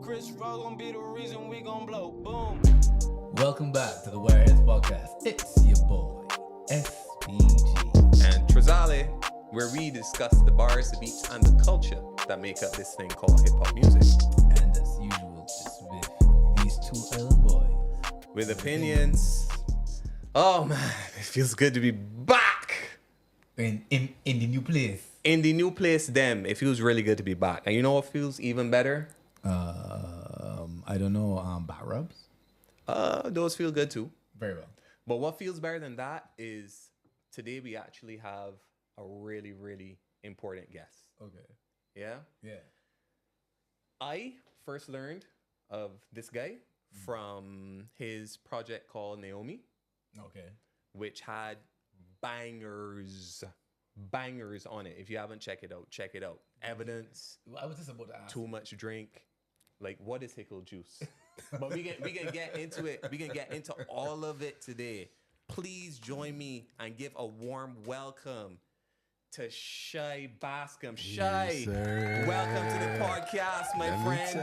Chris Rock gon' be the reason we gon' blow. Boom. Welcome back to the Wireheadz podcast. It's your boy, SPG. And Trizale, where we discuss the bars, the beats, and the culture that make up this thing called hip-hop music. And as usual, it's with these two island boys. With opinions. Oh man, it feels good to be back. In the new place. In the new place, them. It feels really good to be back. And you know what feels even better? I don't know, back rubs? Those feel good too. Very well. But what feels better than that is today we actually have a really, really important guest. Okay. Yeah? Yeah. I first learned of this guy from his project called Naomi, Okay. which had bangers on it. If you haven't checked it out, check it out. Evidence, I was just about to ask. too much drink. Like, what is Hickle juice? But we can get into it. We can get into all of it today. Please join me and give a warm welcome to Shai Bascombe. Shai, Yes, welcome to the podcast, my friend.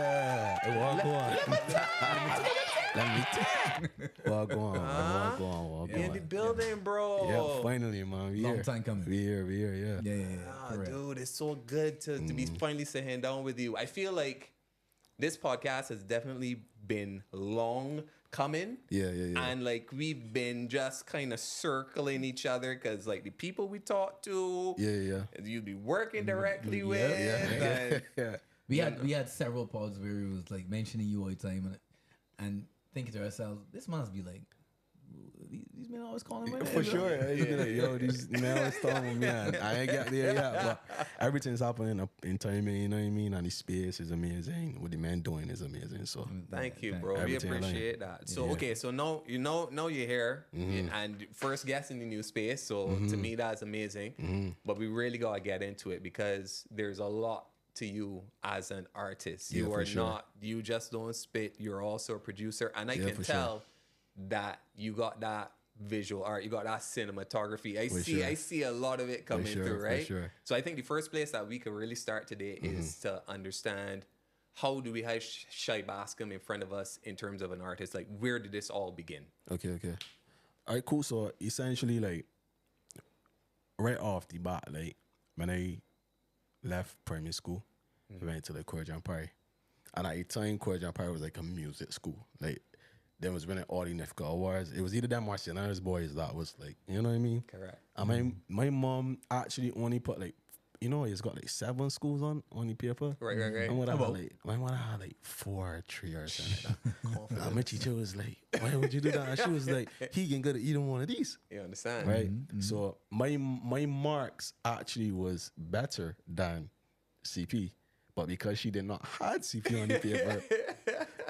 What go on? In the building, bro. Yeah, finally, man. We Long here. time coming. We here, yeah. Yeah. Ah, dude, it's so good to be finally sitting down with you. I feel like this podcast has definitely been long coming. Yeah. And like we've been just kind of circling each other because like the people we talk to, Yeah. you'd be working directly with. Yeah. We had several pods where we was like mentioning you all the time and thinking to ourselves, this must be like, these men always calling my name. For sure. It's be like, yo, these men always talking me, and I ain't got there yet. But everything's happening in timing, you know what I mean? And the space is amazing. What the man doing is amazing. So Thank you, bro. We Everything appreciate that. So Yeah. okay, so now you're here and first guest in the new space. So to me that's amazing. But we really gotta get into it because there's a lot to you as an artist. Yeah, You for are sure. not, you just don't spit, you're also a producer. And I Yeah, can for sure. tell that you got that visual art, you got that cinematography. I see a lot of it coming sure, through, for right? sure. So I think the first place that we could really start today is to understand how do we have Shai Bascombe in front of us in terms of an artist? Like, where did this all begin? Okay. All right, cool. So essentially, like, right off the bat, like, when I left primary school, I went to the Courage Empire. And at the time, Courage Empire was like a music school. Like, there was winning all the NIFCA awards. It was either them or Marciana's boys that was like, you know what I mean? Correct. And my mom actually only put like, you know, it's got like 7 schools on the paper. Right. And my mother had like 4 or 3 or something like that. And my teacher was like, why would you do that? And she was like, he can go to either one of these. You understand? Right? So my marks actually was better than CP. But because she did not had CP on the paper,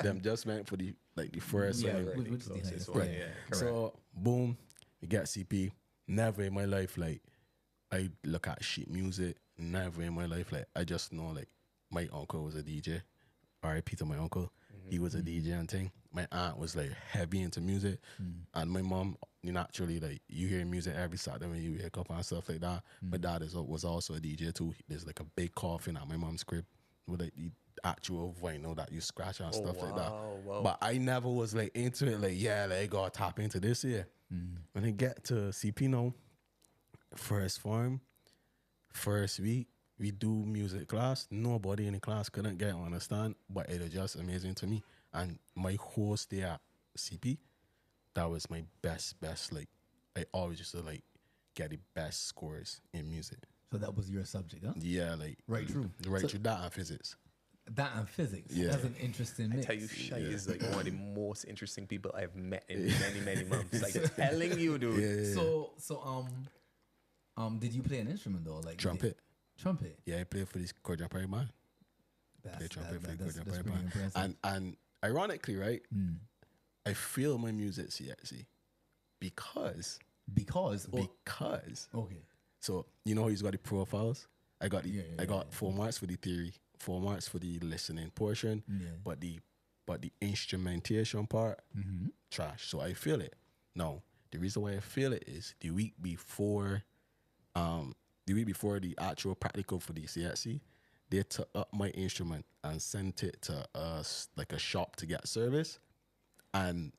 them just went for the first one. Right. Which is the highest. one, Right. yeah, correct. So boom, we got CP. Never in my life like I look at sheet music. Never in my life like I just know like my uncle was a DJ. R.I.P. to my uncle. He was a DJ and thing. My aunt was like heavy into music, and my mom, you naturally like you hear music every Saturday when you wake up and stuff like that. My dad was also a DJ too. There's like a big coffin at my mom's crib with like the actual vinyl that you scratch and stuff like that. wow. But I never was like into it. Like I gotta tap into this here. When I get to CP now, first form, first week. We do music class. Nobody in the class couldn't get understand, but it was just amazing to me. And my whole stay at CP, that was my best. Like, I always used to like get the best scores in music. So that was your subject, huh? Yeah, like Right through. right So- through that and physics. That and physics. Yeah. That's an interesting mix. I tell you, Shai is like one of the most interesting people I've met in many months. Like telling you, dude. Yeah. So did you play an instrument though? Like Trumpet. Trumpet. Yeah, I played for this Courage Empire man. That's Play trumpet for the that's Courage pretty Empire impressive. man. And ironically, right, I feel my music CXC because Okay. so you know how he's got the profiles. I got Yeah, 4 marks for the theory, 4 marks for the listening portion, Yeah. but the instrumentation part, trash. So I feel it. Now the reason why I feel it is the week before the actual practical for the CXC, they took up my instrument and sent it to like a shop to get service, and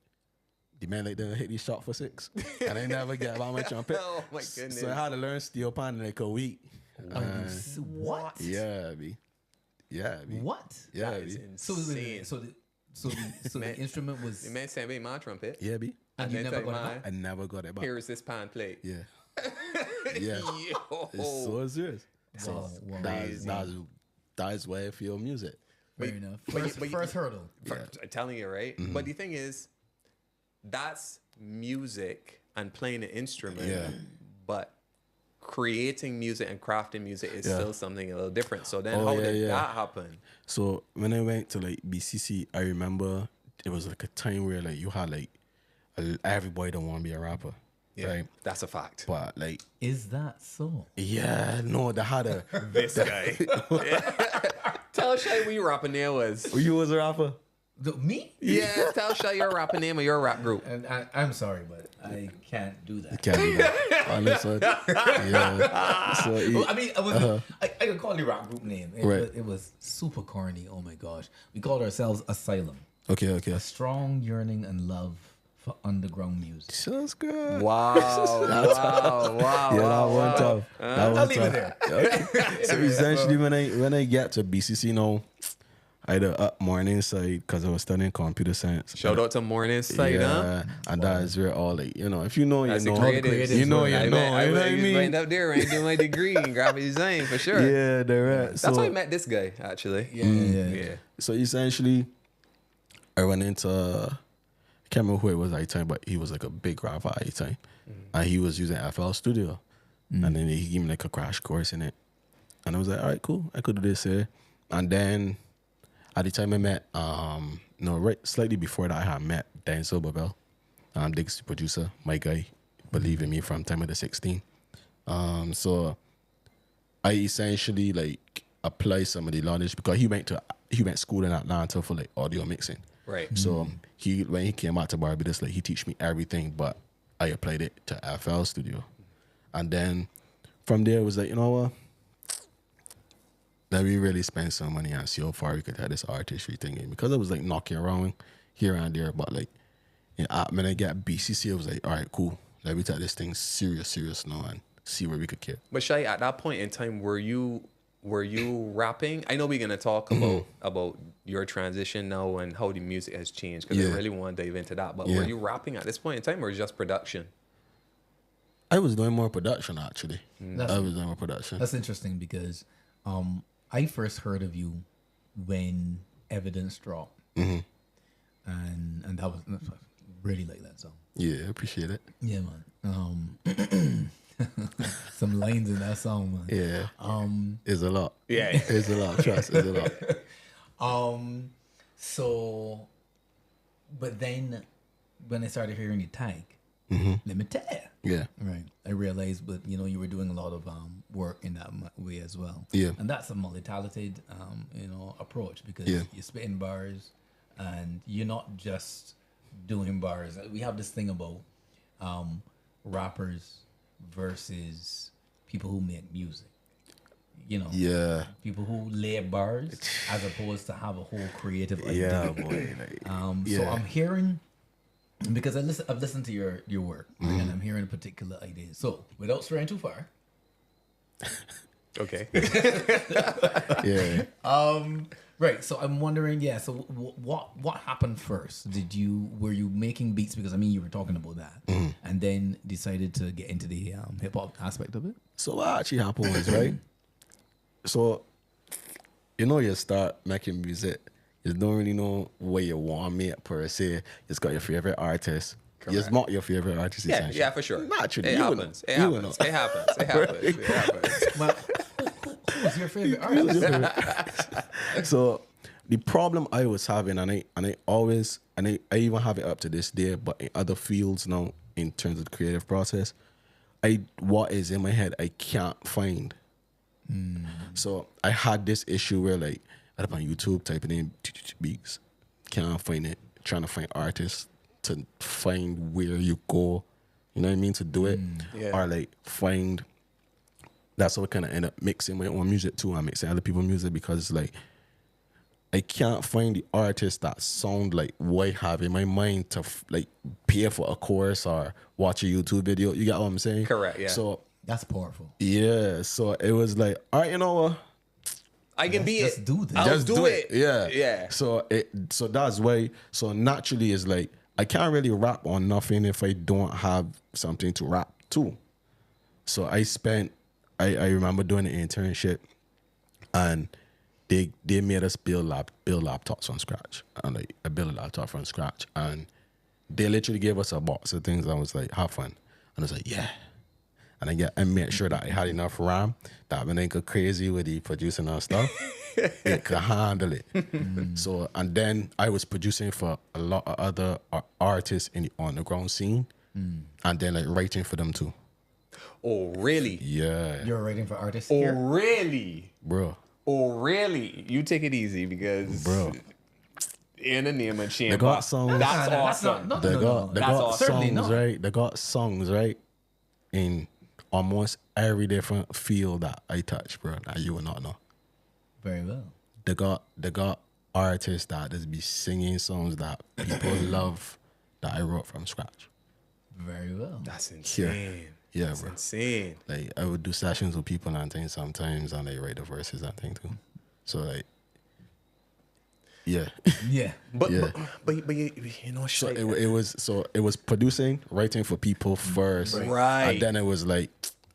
the man like didn't hit the shop for 6, and I never get about my trumpet. Oh my goodness. So I had to learn steel pan in like a week. What? Yeah, B. Yeah, B. What? Yeah, That is B. insane. So the instrument was. The man sent me my trumpet. Yeah, B. And you then never take got it mine. back? I never got it back. Here is this pan plate. Yeah. Yeah. Yo. It's so serious. So Wow. that's why I feel music. Fair enough. but- First hurdle. I'm telling you, right? But the thing is, that's music and playing an instrument. Yeah. But creating music and crafting music is Yeah. still something a little different. So then Oh, how yeah, did yeah. that happen? So when I went to like BCC, I remember it was like a time where like you had like everybody don't want to be a rapper, right? That's a fact. But like, Is that so? yeah, no, they had a. This guy. Tell Shay what your rapper name was. You was a rapper. Me? Yeah, tell Shay your rapper name of your rap group. And I'm sorry, but I can't do that. Can't do that. Honestly, yeah. So Well, I mean, I could call the rap group name. Right. It was super corny. Oh my gosh. We called ourselves Asylum. okay. A strong yearning and love for underground music. Just good. Wow. wow. Yeah, that one tough. That I'll one leave it tough. there. So essentially, when I get to BCC now, I had a up morning side because I was studying computer science. Shout out to Morning Sight, huh? And that is where all like, you know, if you know, That's you the know, creatives. you know, I you know, bet- you know what I was mean? right up there. I ain't doing my degree in graphic design for sure. Yeah, they're right. That's So, how I met this guy, actually. Yeah. so essentially, I went into, I can't remember who it was at the time, but he was like a big rapper at the time. And he was using FL Studio. And then he gave me like a crash course in it. And I was like, all right, cool. I could do this here. And then at the time I met, slightly before that, I had met Denzel Babel, Diggs the producer, my guy, believe in me from time of the 16. So I essentially like apply some of the knowledge because he went school in Atlanta for like audio mixing. Right. So when he came out to Barbados, like he teach me everything, but I applied it to FL Studio, and then from there it was like, you know what, let me really spend some money and see how far we could have this artistry thing in, because I was like knocking around here and there, but like when I get BCC, I was like, all right, cool, let me take this thing serious now and see where we could get. But Shay, at that point in time, were you rapping? I know we're gonna talk about your transition now and how the music has changed, because Yeah. I really want to dive into that. But Yeah. were you rapping at this point in time, or just production? I was doing more production actually. That's- I was doing more production. That's interesting because I first heard of you when Evidence dropped. And that was really like that song. Yeah, I appreciate it. Yeah, man. Some lines in that song, man. Yeah. It's a lot. Yeah. It's a lot. Trust, it's a lot. So, but then when I started hearing you tag, let me tell you. Yeah. Right. I realized, but you were doing a lot of work in that way as well. Yeah. And that's a multi-talented, approach, because Yeah. you're spitting bars and you're not just doing bars. We have this thing about rappers versus people who make music. Yeah. People who lay bars as opposed to have a whole creative Yeah, idea. boy. Like, So I'm hearing, because I've listened to your work, and I'm hearing particular ideas. So without straying too far, Okay. yeah. right. So I'm wondering, So what happened first? Were you making beats, because you were talking about that, and then decided to get into the hip hop aspect of it? So what actually happened was, right? So, you start making music. You don't really know what you want to make per se. You just got your favorite artist. You just mock your favorite artist. Yeah, essentially. yeah, for sure. Naturally. It you will happens. know. It You will happens. know. It happens. It happens. It happens. Well, who's your favorite artist? So the problem I was having, and I even have it up to this day, but in other fields now, in terms of the creative process, what is in my head I can't find. So I had this issue where like I'd up on YouTube typing in beats, can't find it, trying to find artists to find where you go, you know what I mean, to do it, Yeah. or like find that's how I kind of end up mixing my own music too. I'm mixing other people's music because like I can't find the artist that sound like what I have in my mind to like pay for a course or watch a YouTube video. You get what I'm saying? Correct, yeah. So That's powerful. yeah, so it was like, all right, you know what? I can be Just it. do this. I'll Just do it. Yeah. Yeah. So that's why. So naturally, it's like I can't really rap on nothing if I don't have something to rap to. So I remember doing an internship, and they made us build laptops from scratch. And like I built a laptop from scratch, and they literally gave us a box of things. I was like, have fun, and I was like, yeah. And I made sure that I had enough RAM that when I go crazy with the producing and stuff, it could handle it. So, and then I was producing for a lot of other artists in the underground scene, and then like writing for them too. Oh, really? Yeah, You're writing for artists Oh, here? really? bro. Oh, really? You take it easy because, Bro. in the name of Shai They got Bascombe, songs. That's That's awesome. not- They no, got That's awesome. Certainly songs, not. right? They got songs, right? In almost every different field that I touch, bro, that you will not know. Very well. They got artists that just be singing songs that people love that I wrote from scratch. Very well. That's insane. Yeah, That's bro. insane. Like I would do sessions with people and things sometimes, and they write the verses and things too. So like, yeah. Yeah. But Yeah. but you know, So Shai, it was producing, writing for people first, Right. And then it was like,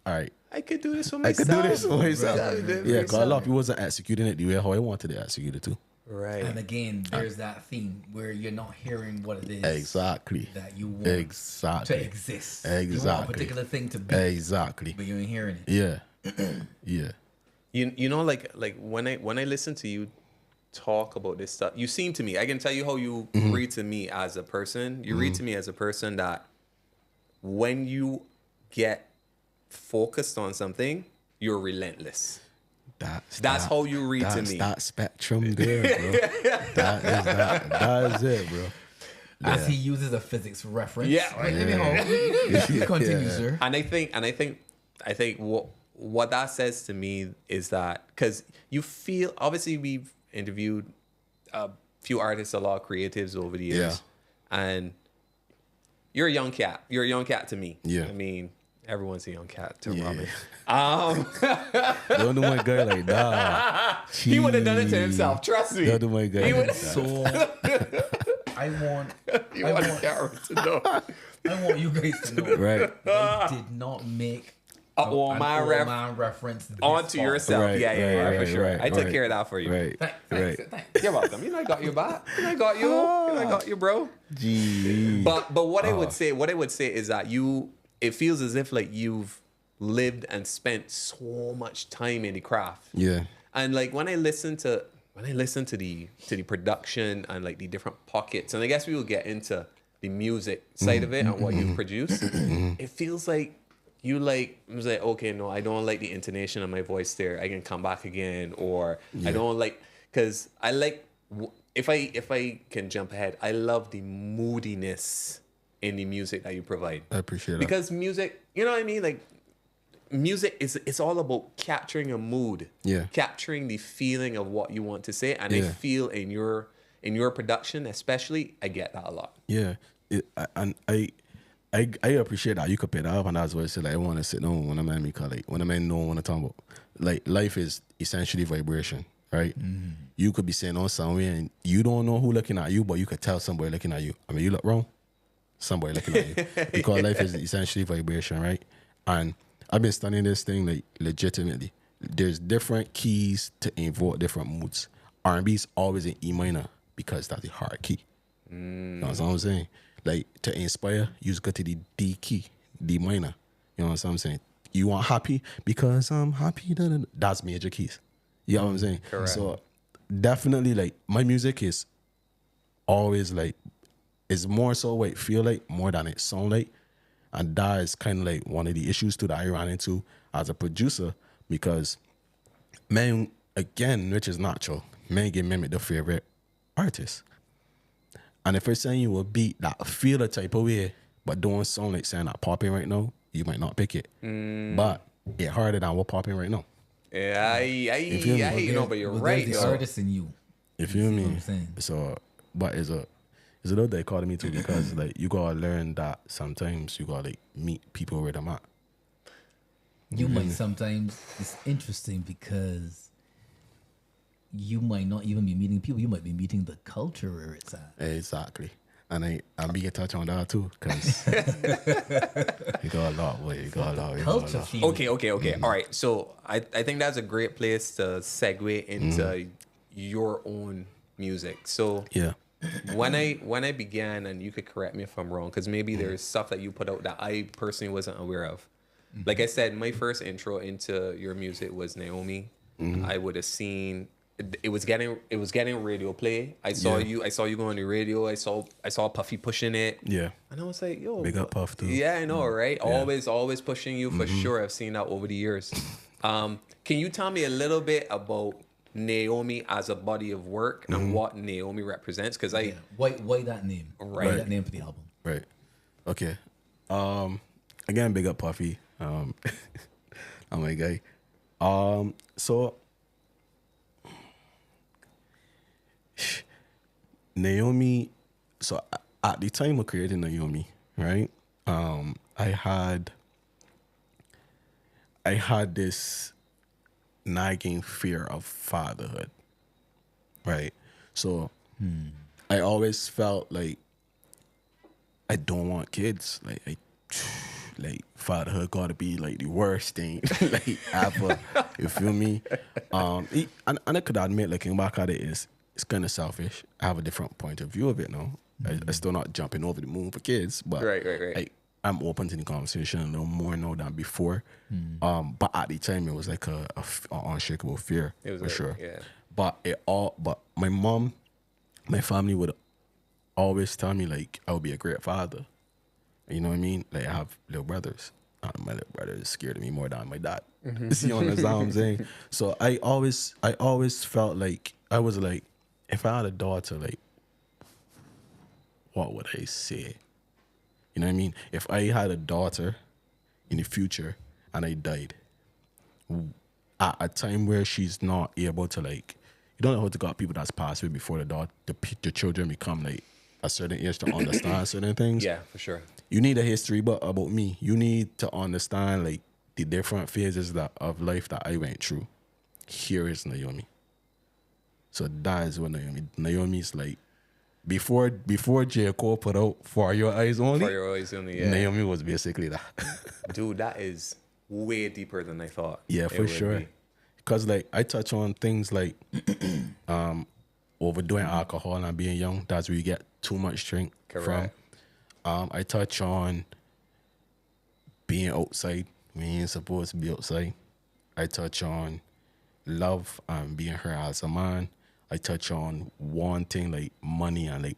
all right, I could do this for I myself. could do this for myself. Yeah, do it for Yeah, because a lot yourself. of people wasn't executing it the way how I wanted it executed too. Right. And again, there's that theme where you're not hearing what it is Exactly. that you want Exactly. to exist. You want a Exactly. particular thing to be, Exactly. but you ain't hearing it. Yeah. Yeah. You know, like when I listen to you talk about this stuff, you seem to me, I can tell you how you read to me as a person. You read to me as a person that when you get focused on something, you're relentless. That's how you read to that's me. that spectrum there, bro. That is it, bro. As he uses a physics reference. Yeah. Right, continue, sir. And I think what that says to me is that because you feel, obviously we've interviewed a few artists, a lot of creatives over the years, and you're a young cat. You're a young cat to me. Yeah. I mean, everyone's a young cat to Yeah. Robin. Don't do my guy like that. He would have done it to himself. Trust me. Don't do my guy He like would. that. So I want You want the camera to know. I want you guys to know Right. I did not make An Old Man reference this onto far. yourself. Right, Yeah, for right, sure. right, I took right, care of that for you. Right. Thanks, Right. thanks. You're welcome. You know I got your back. You know I got you. You know I got you, bro. Gee. But what I would say is that it feels as if like you've lived and spent so much time in the craft. Yeah. And like when I listen to the production and like the different pockets, and I guess we will get into the music side of it and what you've produced, it feels like you like, I was like, okay, no, I don't like the intonation of my voice there. I can come back again, or I don't like, because I like, if I can jump ahead, I love the moodiness in the music that you provide. I appreciate that. Because music, you know what I mean? Like music it's all about capturing a mood. Yeah. Capturing the feeling of what you want to say. And I Yeah. feel in your production, especially, I get that a lot. Yeah, I appreciate that you could pick that up, and that's why I said like I want to sit down when a man when a man know what I'm talking about. Like life is essentially vibration, right? You could be saying on somewhere and you don't know who looking at you, but you could tell somebody looking at you. I mean, you look wrong, somebody looking at you because life is essentially vibration, right? And I've been studying this thing like legitimately. There's different keys to invoke different moods. R&B is always in E minor because that's the hard key. You know what I'm saying? Like to inspire, you just go to the D key, D minor. You know what I'm saying? You want happy because I'm happy. That's major keys. You know what I'm saying? Correct. So definitely, like my music is always like it's more so what it feel like more than it sound like, and that is kind of like one of the issues too that I ran into as a producer because men again, which is natural, men get mimic their favorite artist. And if I send you a beat that feel a type of way, but don't sound like saying that popping right now, you might not pick it. But it harder than what popping right now. Yeah, I feel me? hate no, but you're But right. there's the Yo. artist in you. You feel me? what I'm saying? So, but it's a little dichotomy too because like you gotta learn that sometimes you gotta like meet people where them at. You might sometimes, it's interesting because you might not even be meeting people. You might be meeting the culture where it's at. Exactly. And I'm being touch on that too because you got a lot, boy. You got a lot. You got a Culture lot. feeling. Okay. All right. So I think that's a great place to segue into your own music. So Yeah. when I began, and you could correct me if I'm wrong, because maybe there's stuff that you put out that I personally wasn't aware of. Like I said, my first intro into your music was Naomi. I would have seen it was getting radio play. I saw you go on the radio. I saw Puffy pushing it. Yeah. And I was like, yo, Big up Puff too. yeah, I know, right? Always pushing you for sure. I've seen that over the years. Can you tell me a little bit about Naomi as a body of work and what Naomi represents? Because Yeah. Why that name? Right. Why that name for the album? Right. Okay. Again, big up Puffy. I'm my guy. So Naomi. So at the time of creating Naomi, right? I had this nagging fear of fatherhood, right? So I always felt like I don't want kids. Like fatherhood gotta be like the worst thing like ever. You feel me? And I could admit, looking back at it, it's kind of selfish. I have a different point of view of it now. I still not jumping over the moon for kids, but Right. I'm open to the conversation a little more now than before. But at the time, it was like a unshakable fear It was for like, sure. yeah. But my mom, my family would always tell me like I would be a great father. You know what I mean? Like I have little brothers. My little brother is scared of me more than my dad. You understand what I'm saying? So I always felt like I was like, if I had a daughter, like, what would I say? You know what I mean? If I had a daughter in the future and I died, at a time where she's not able to like, you don't know how to got people that's passed away before the children become like a certain age to understand certain things. Yeah, for sure. You need a history, but about me, you need to understand like the different phases of life that I went through. Here is Naomi. So that is what Naomi's like. Before J. Cole put out For Your Eyes Only, For Your Eyes Only, yeah. Naomi was basically that. Dude, that is way deeper than I thought. Yeah, it for would sure. be. Because like I touch on things like overdoing alcohol and being young. That's where you get too much drink Correct. from. I touch on being outside when you ain't supposed to be outside. I touch on love and being her as a man. I touch on wanting like money and like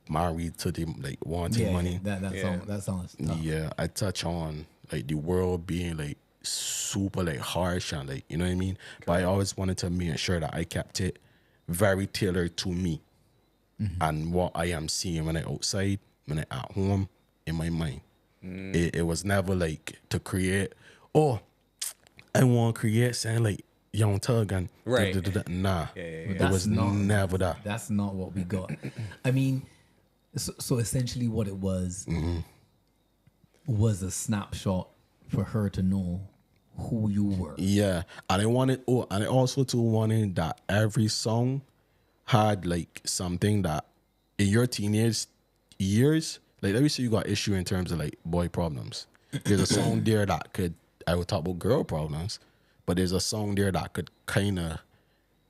married to the like wanting money. That sounds tough. Yeah, I touch on like the world being like super like harsh and like, you know what I mean? But I always wanted to make sure that I kept it very tailored to me and what I am seeing when I outside, when I at home, in my mind. It was never like to create, I want to create something like Young Thug and Right. Nah. Yeah. It was never that. That's not what we got. I mean, so essentially what it was a snapshot for her to know who you were. Yeah, and I also too wanted that every song had like something that in your teenage years, like let me say you got issue in terms of like boy problems. There's a song there that I would talk about girl problems, but there's a song there that could kind of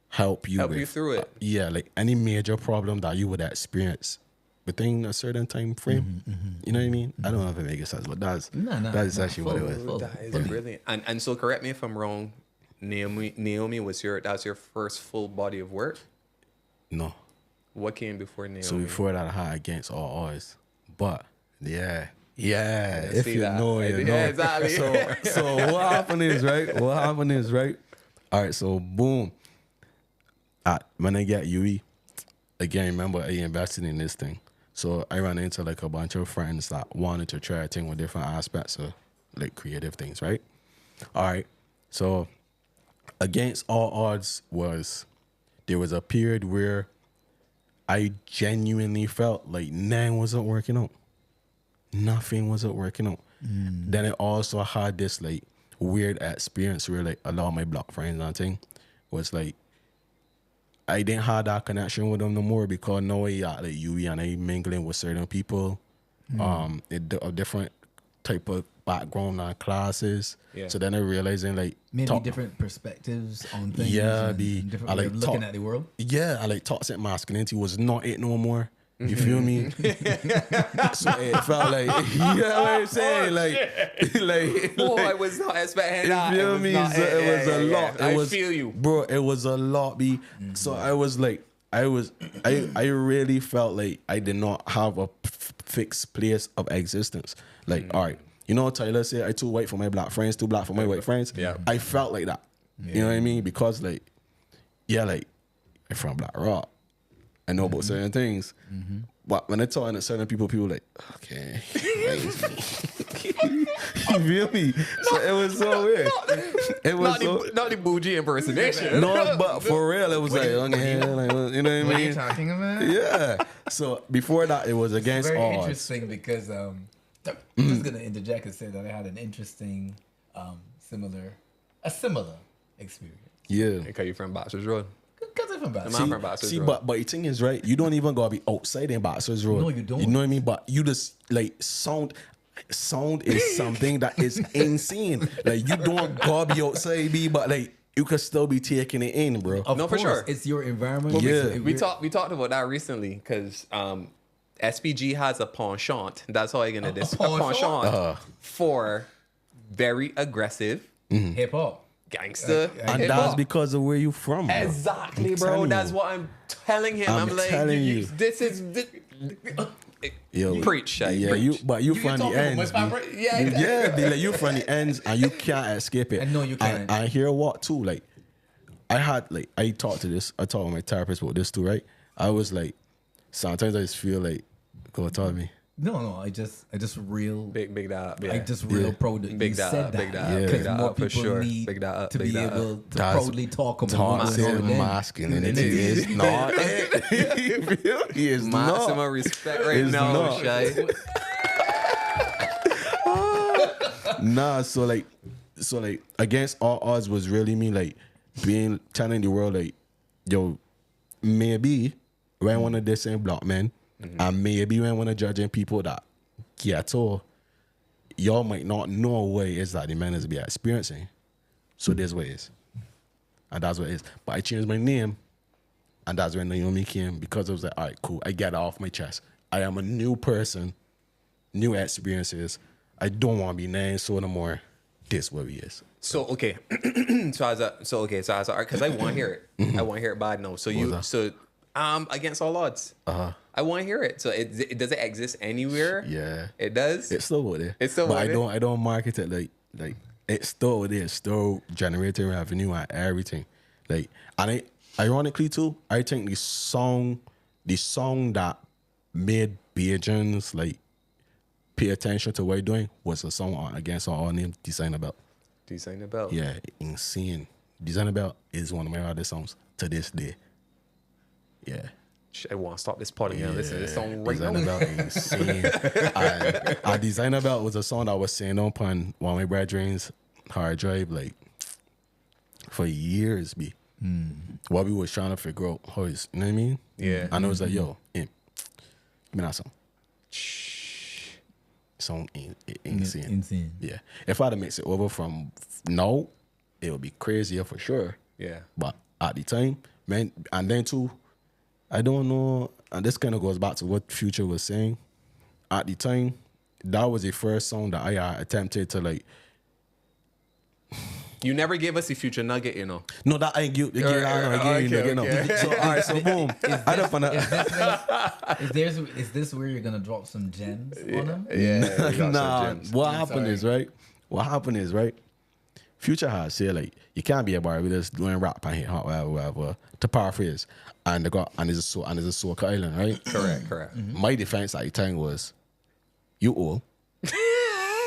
help you through it. Yeah, like any major problem that you would experience within a certain time frame. You know what I mean? I don't know if it makes sense, but that's actually what it was. Full. That is brilliant. And so correct me if I'm wrong, Naomi was that's your first full body of work? No. What came before Naomi? So before that, I had Against All Odds. But yeah, if see you that. know, you know. Yeah, exactly. So what happened is right. All right, so boom. When I get UE, again, remember I invested in this thing. So I ran into like a bunch of friends that wanted to try a thing with different aspects of like creative things, right? All right. So against all odds there was a period where I genuinely felt like nothing wasn't working out. Nothing wasn't working out. Then I also had this like weird experience where like a lot of my black friends and thing was like I didn't have that connection with them no more because now I like you and I mingling with certain people, a different type of background and classes. Yeah. So then I realizing like Maybe different perspectives on things. Yeah, and different I way like of looking at the world. Yeah, I like toxic masculinity was not it no more. You feel me? So it felt like, you know what I'm saying? I was not expecting you that. feel me? So it was a lot. I feel you, bro. It was a lot, B. So I was like, I really felt like I did not have a fixed place of existence. Like, all right, you know, Tyler said I too white for my black friends, too black for my white friends. Yeah, I felt like that. You know what I mean? Because like, yeah, like I'm from Black Rock. I know about certain things, but when I talk to certain people like, okay, you feel me? So it was so weird. It was not the bougie impersonation. no, but for real, it was like, okay, like, you know what I What are you mean? talking about? Yeah. So before that, it was against Very odds. interesting because I'm just gonna interject and say that I had an interesting, similar experience. Yeah. Because you're from Boxers Road. Because I'm from Boston. I'm from Boxers See, Road. but the thing is, right? You don't even gotta be outside in Boxers Road. No, you don't. You know what I mean? But you just like sound is something that is insane. Like you don't gotta be outside, but like you could still be taking it in, bro. Of No, for course, sure. it's your environment. Yeah. We talked about that recently because SPG has a penchant. That's how I'm gonna this a penchant for very aggressive hip hop. gangster. And hip-hop. that's because of where you from, bro. Exactly, I'm bro. telling That's you. what I'm telling him. I'm I'm like, telling you. this is Yo, preach, Shai, yeah, preach. you from the talking about ends. my B. favorite- Yeah, Yeah, be like you from the ends and you can't escape it. I know you can't. I hear what too. Like I talked to my therapist about this too, right? I was like, sometimes I just feel like, go tell me. No, I just real. big that up. Yeah. I just real proud that Big you that said up, that. big that up, big Because that more up, for people sure. need Big that up, to big be that able up. to That's proudly talk about Toxic it. masculinity is not it. You feel me? It's Maximum not. respect right It's now, not. Shai. Nah, so like against all odds was really me like telling the world like, yo, maybe when one of this same black men, and maybe when one of judging people that ghetto, y'all might not know what it is that the men is be experiencing. So there's ways. And that's what it is. But I changed my name, and that's when Naomi came because I was like, all right, cool. I get it off my chest. I am a new person, new experiences. I don't want to be named so no more. This what he is. So okay, so as a because I want to hear it. I want to hear it bad now. So against all odds. I want to hear it. So it does it exist anywhere? Yeah, it does. it's still what it is. It's still but what it is? I don't market it like it's still what it is. Still generating revenue and everything. Like, and ironically too, I think the song that made Bajans like pay attention to what you're doing was a song on Against All named Designer Belt. Designer Belt. Yeah, insane. Designer Belt is one of my hardest songs to this day. Yeah. I want to stop this pod again. Listen to this song right Designer now. Belt insane. and Designer Belt was a song that was saying up on one of my brethren's hard drive like for years, B. While we was trying to figure out how it's, you know what I mean? Yeah. And I was like, yo, give me that song. Song insane. Insane. Yeah. If I'd have mixed it over from now, it would be crazier for sure. Yeah. But at the time, man, and then too, I don't know, and this kind of goes back to what Future was saying. At the time, that was the first song that I attempted to like. You never gave us the Future nugget, you know. No, that I ain't give. Okay. So all right, so boom. I don't find Is this where you're gonna drop some gems on them? Yeah. we got some Nah, gems. what happened is right. Future has said like you can't be a Barbados doing rap and hip hop whatever. To paraphrase, and it's a soca island, right? Correct. My defense at the time was, you old.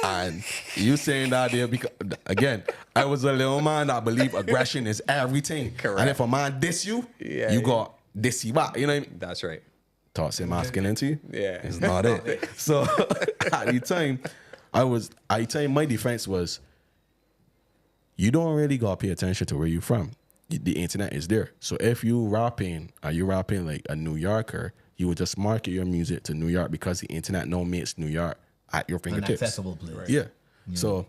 And you saying that there because again, I was a little man that believe aggression is everything. Correct. And if a man diss you, Yeah, you yeah. got diss you back. You know what I mean? That's right. Toxic masculinity. Yeah. It's not it. So at the time, my defense was you don't really gotta pay attention to where you're from. The internet is there. So if you rapping like a New Yorker, you would just market your music to New York because the internet now makes New York at your An fingertips. accessible place. Right. Yeah. So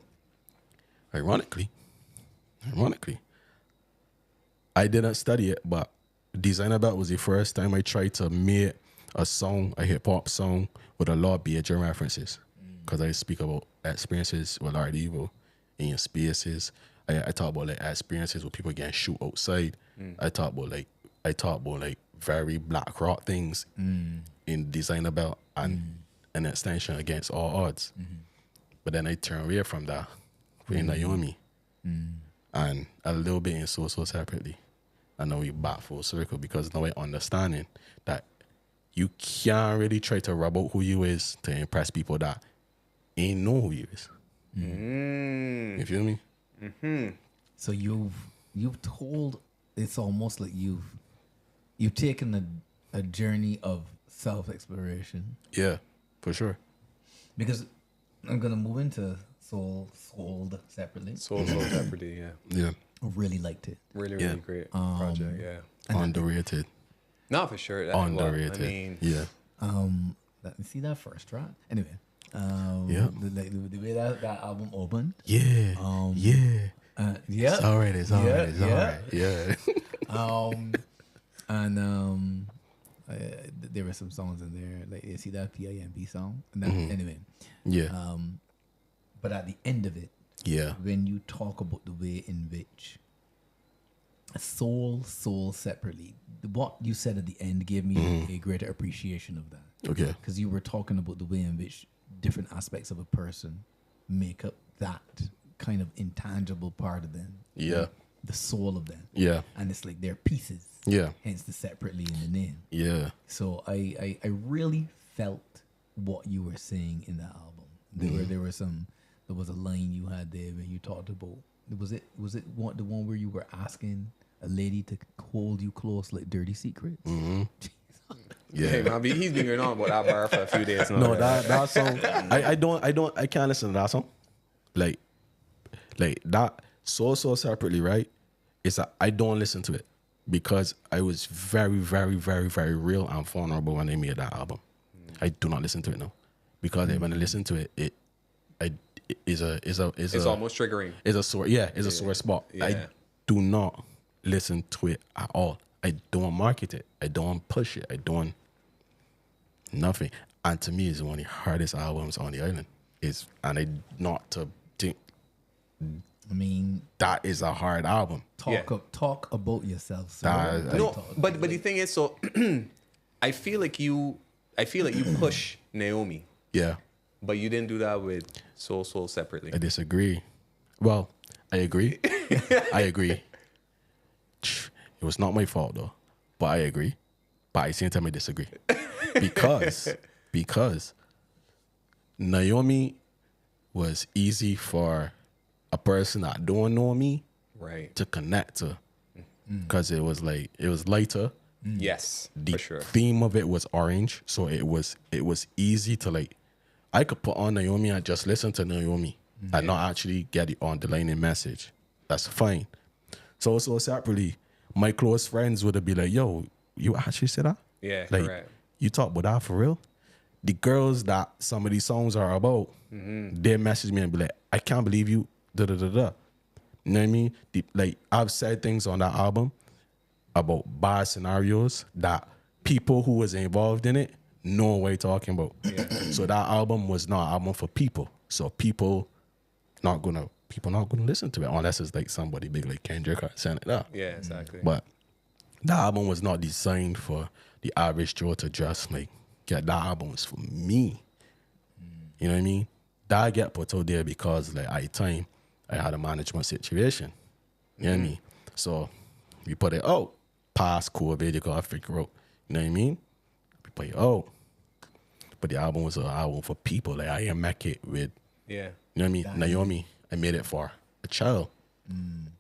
ironically, I didn't study it, but Designer Belt was the first time I tried to make a song, a hip hop song with a lot of major references. Because I speak about experiences with Art Evil in your spaces. I talk about like experiences with people getting shoot outside. I talk about like very black rock things in Designer Belt and an extension against all odds. But then I turn away from that with Naomi and a little bit in So Separately. I know we back full circle because now I understanding that you can't really try to rub out who you is to impress people that ain't know who you is. You feel me? So you've told, it's almost like you've taken a journey of self-exploration, Yeah, for sure. because I'm gonna move into Sold Separately. Soul Separately, yeah. Yeah. I really liked it. Really, Yeah. really great project, yeah. Underrated. No, for sure. Underrated. I mean, yeah. Let me see that first track. Anyway, Yeah. the way that album opened. Yeah. Yeah. Yeah. It's all right. It's all right. It's all yeah. right. Yeah. And there were some songs in there, like you see that PIMP song. And that, anyway, Yeah. but at the end of it, Yeah. when you talk about the way in which soul Separately, what you said at the end gave me a greater appreciation of that. Okay. Because you were talking about the way in which different aspects of a person make up that kind of intangible part of them. Yeah. The soul of them. Yeah. And it's like they're pieces. Yeah. Hence the Separately in the name. Yeah. So I really felt what you were saying in that album. There was a line you had there where you talked about, was it the one where you were asking a lady to hold you close like dirty secrets? Yeah. hey, man, he's been going on about that bar for a few days now. No, that song. I can't listen to that song. Like that so Separately, right? I don't listen to it because I was very, very, very, very real and vulnerable when I made that album. I do not listen to it now because when I listen to it, it's almost triggering. It's a sore spot. Yeah. I do not listen to it at all. I don't market it. I don't push it. I don't nothing. And to me, it's one of the hardest albums on the island. And I not to think I mean, that is a hard album. talk about yourself. Sir. That- No, but the thing is, so I feel like you push Naomi, Yeah, but you didn't do that with Soul Separately. I disagree. Well, I agree. I agree. It was not my fault though, but I agree. But at the same time, I disagree because Naomi was easy for a person that don't know me Right. to connect to, because it was lighter. Yes, The for sure. theme of it was orange, so it was easy to like. I could put on Naomi and just listen to Naomi and not actually get the underlying message. That's fine. So Separately, my close friends would be like, "Yo, you actually said that? Yeah, Like, correct. you talk about that for real?" The girls that some of these songs are about, they message me and be like, "I can't believe you, da da da da." You know what I mean? Like, I've said things on that album about bad scenarios that people who was involved in it know what you're talking about. So that album was not an album for people. So people not gonna listen to it unless it's like somebody big like Kendrick or something like that. Yeah, exactly. But that album was not designed for the average Joe to just like get. That album was for me. You know what I mean? That get put out there because like at the time I had a management situation. You know what I mean? So we put it out past COVID, you gotta figure out. You know what I mean? We put it out. But the album was an album for people. Like I didn't make it with yeah. You know what I mean? Naomi, I made it for a child.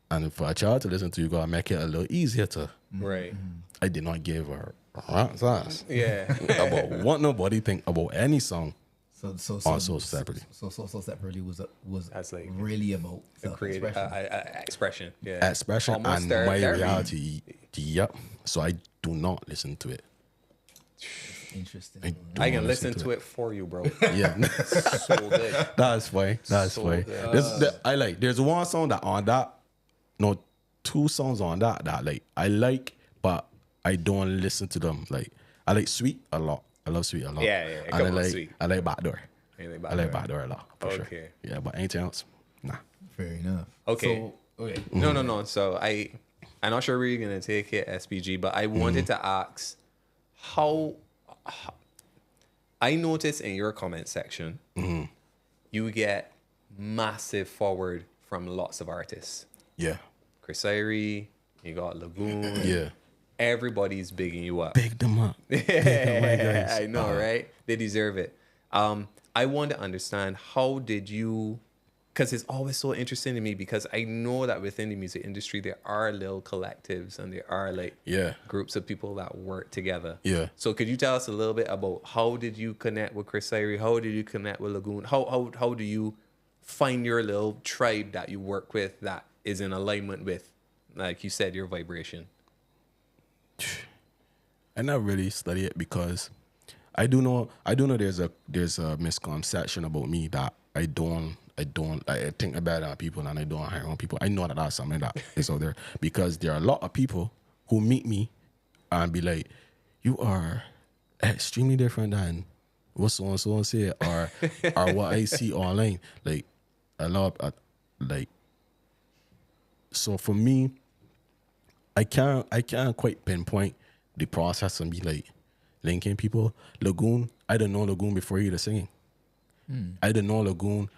And for a child to listen to, you gotta make it a little easier to. Right. I did not give her rat's ass Yeah. about what nobody think about any song. So Also separately. So separately was That's like really about Creative self-expression. expression. Yeah. Expression Almost and ther- my therapy. reality. Yep. So I do not listen to it. Interesting. I can listen to it for you, bro. Yeah. So good. That's fine. That's So fine. good. There's one song that on that, no, two songs on that like I like, but I don't listen to them. Like I like Sweet a lot. I love Sweet a lot. Yeah, And come I on, like Sweet. I like Backdoor. You like I like Backdoor? Backdoor a lot for sure. Okay. Yeah, but anything else, nah. Fair enough. Okay. So, okay. No. So I'm not sure where you're gonna take it, SPG, but I wanted to ask how I noticed in your comment section you get massive forward from lots of artists. Yeah. Chris Irie, you got Lagoon. Yeah. Everybody's bigging you up. Big them up. guys. I know, right? They deserve it. I want to understand, how did you, because it's always so interesting to me, because I know that within the music industry there are little collectives and there are like Yeah. groups of people that work together. Yeah. So could you tell us a little bit about how did you connect with Chris Irie? How did you connect with Lagoon? How do you find your little tribe that you work with that is in alignment with, like you said, your vibration? I never really study it because I do know there's a misconception about me that I think about on people and I don't hire on people. I know that that's something that is out there because there are a lot of people who meet me and be like, you are extremely different than what so and so say or what I see online. Like a lot of, like, so for me, I can't quite pinpoint the process and be like linking people. Lagoon, I didn't know Lagoon before he was singing. I didn't know Lagoon,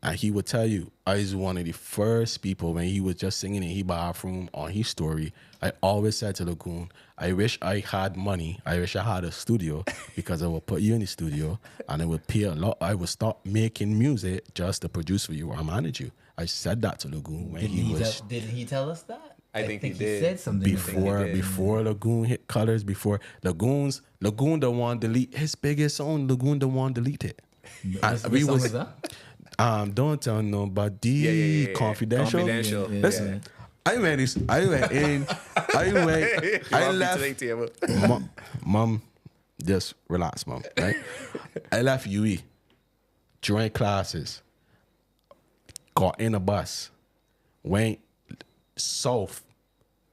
and he would tell you I was one of the first people when he was just singing in his bathroom on his story. I always said to Lagoon, I wish I had money. I wish I had a studio because I would put you in the studio and I would pay a lot. I would stop making music just to produce for you or manage you. I said that to Lagoon when Didn't he tell us that? I think he he did. said something before Lagoon hit Colors, before Lagoon the one delete his biggest song. Lagoon the one delete it. Which song was that? Don't tell nobody. Yeah. Confidential. Confidential. Listen, I went in. I left. Mom, just relax, mom. Right? I left UE, joined classes, got in a bus, went south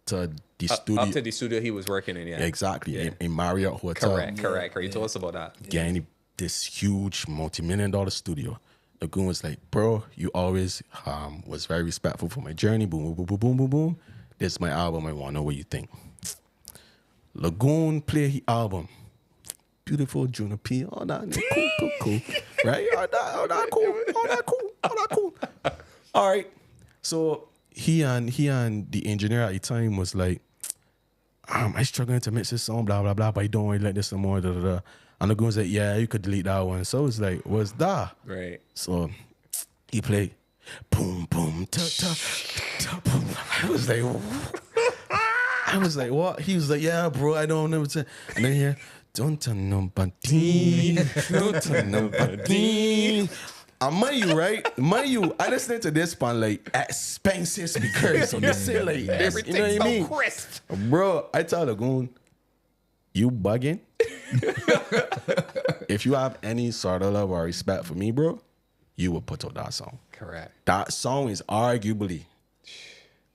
to the studio. Up to the studio he was working in, yeah. Exactly, in Marriott Hotel. Correct. You told us about that. Getting this huge multi-million-dollar studio. Lagoon was like, bro, you always was very respectful for my journey. Boom, boom, boom, boom, boom, boom. This is my album. I want to know what you think. Lagoon play his album. Beautiful Junior P. All that cool. Right? All that cool. All right. So he and the engineer at the time was like, I'm struggling to mix this song, blah, blah, blah, but I don't want to let this some more, da, da, da. And Lagoon was like, yeah, you could delete that one. So it's like, what's that? Right. So he played boom, boom, ta, ta, ta, boom. I was like, what? He was like, yeah, bro, I don't know. And then here, don't tell nobody, don't tell nobody. And mind you, I listened to this one like expensive speakers. So this shit like this, you know what I mean? Crisp. Bro, I tell Lagoon, you bugging. If you have any sort of love or respect for me, bro, you will put out that song. Correct. That song is arguably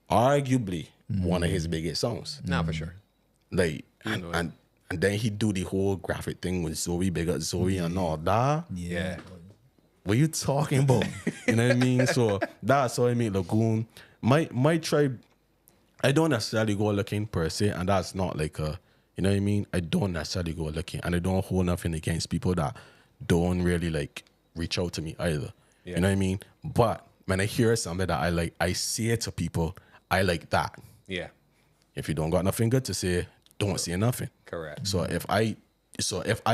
one of his biggest songs. Nah, for sure. Like, and then he do the whole graphic thing with Zoe, big up Zoe and all that. Yeah. What you talking about? You know what I mean? So that's how I mean Lagoon. My tribe, I don't necessarily go looking per se, and that's not like a, you know what I mean? I don't necessarily go looking, and I don't hold nothing against people that don't really like reach out to me either. Yeah. You know what I mean? But when I hear something that I like, I say it to people, I like that. Yeah. If you don't got nothing good to say, don't say nothing. Correct. So if I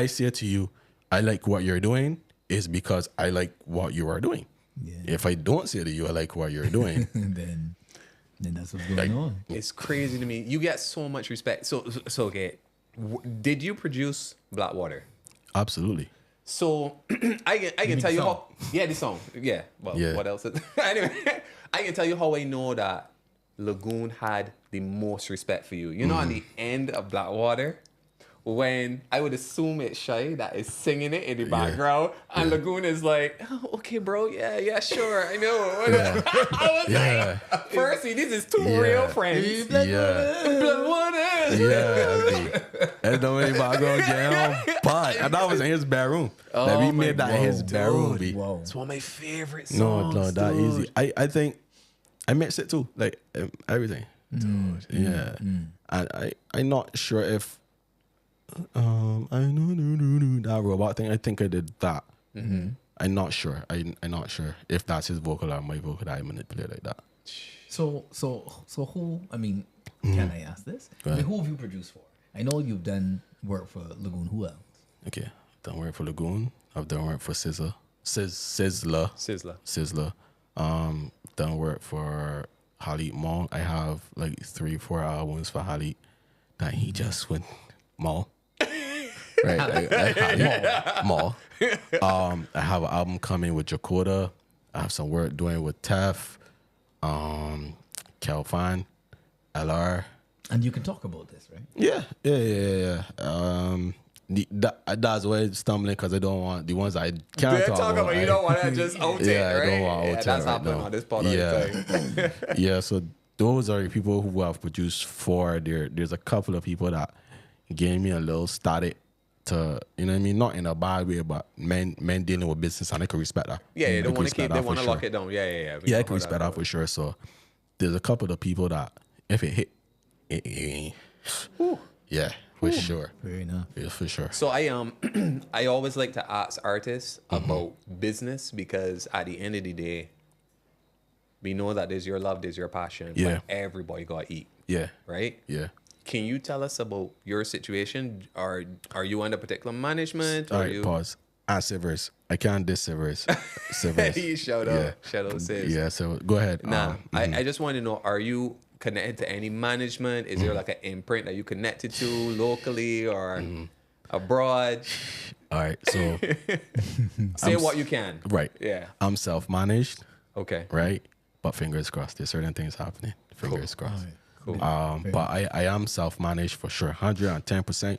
say to you, I like what you're doing, is because I like what you are doing. Yeah. If I don't say to you, I like what you're doing. then that's what's going on. It's crazy to me. You get so much respect. So okay. Did you produce Blackwater? Absolutely. So I can mean tell you the how. Yeah, the song. Yeah. Well, Yeah. what else? Anyway, I can tell you how I know that Lagoon had the most respect for you. You know, on the end of Blackwater, when I would assume it's Shai that is singing it in the background, and Lagoon is like, oh, "Okay, bro, yeah, sure, I know." I was like, "Firstly, this is two real friends." Blackwater. And the way background jam, but and that was in his bedroom. Like we made that in his bedroom. Whoa. It's one of my favorite songs. No, that easy. I think I mixed it too, like everything. Yeah, and I'm not sure if I know that robot thing. I think I did that. I'm not sure. I'm not sure if that's his vocal or my vocal that I manipulate like that. So who? I mean, can I ask this? I mean, who have you produced for? I know you've done work for Lagoon. Who else? Okay, done work for Lagoon. I've done work for Sizzler. Done work for Halit Mall. I have like 3-4 albums for Halit that he just went Mall. Right, like Mall. I have an album coming with Jakoda. I have some work doing with Tef, Kelfan, LR. And you can talk about this, right? Yeah. That's why I'm stumbling because I don't want the ones I can't talk about. You don't want to just out it, right? I don't want to out it that's right happening now. on this part of the thing. Yeah, so those are the people who have produced for. There's a couple of people that gave me a little static to, you know what I mean? Not in a bad way, but men dealing with business, and I can respect that. Yeah, they can want to respect keep, that they want for to sure. lock it down. Yeah. Yeah, I can respect that for sure. So there's a couple of people that if it hit, yeah, for sure. Fair enough. Yeah, for sure. So I always like to ask artists about business because at the end of the day, we know that there's your love, there's your passion. Yeah. But everybody got to eat, Yeah, right? yeah. Can you tell us about your situation? Are you under particular management? All Or right, you... pause. Severs. I can't diss Severs. Severs. You shout out. Shout out, sis. Yeah, so go ahead. Nah, I just want to know, are you connected to any management? Is there like an imprint that you connected to locally or abroad? All right, so Say what you can. right. Yeah. I'm self-managed, Okay. right? But fingers crossed, there's certain things happening. Fingers crossed. Cool. But I am self-managed for sure, 110%.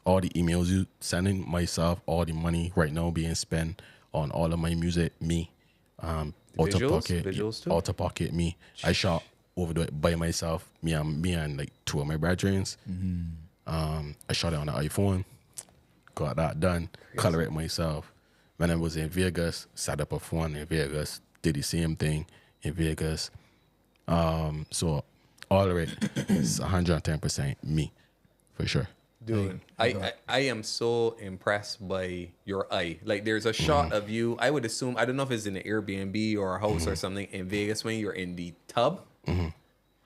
All the emails you sending myself, all the money right now being spent on all of my music, me. Visuals too? Auto pocket, me. I shot over it by myself, me and like 2 of my brethrens. I shot it on the iPhone, got that done, color it myself. When I was in Vegas, set up a phone in Vegas, did the same thing in Vegas. So all of it is 110% me, for sure. Dude, I am so impressed by your eye. Like, there's a shot of you. I would assume, I don't know if it's in an Airbnb or a house or something in Vegas when you're in the tub.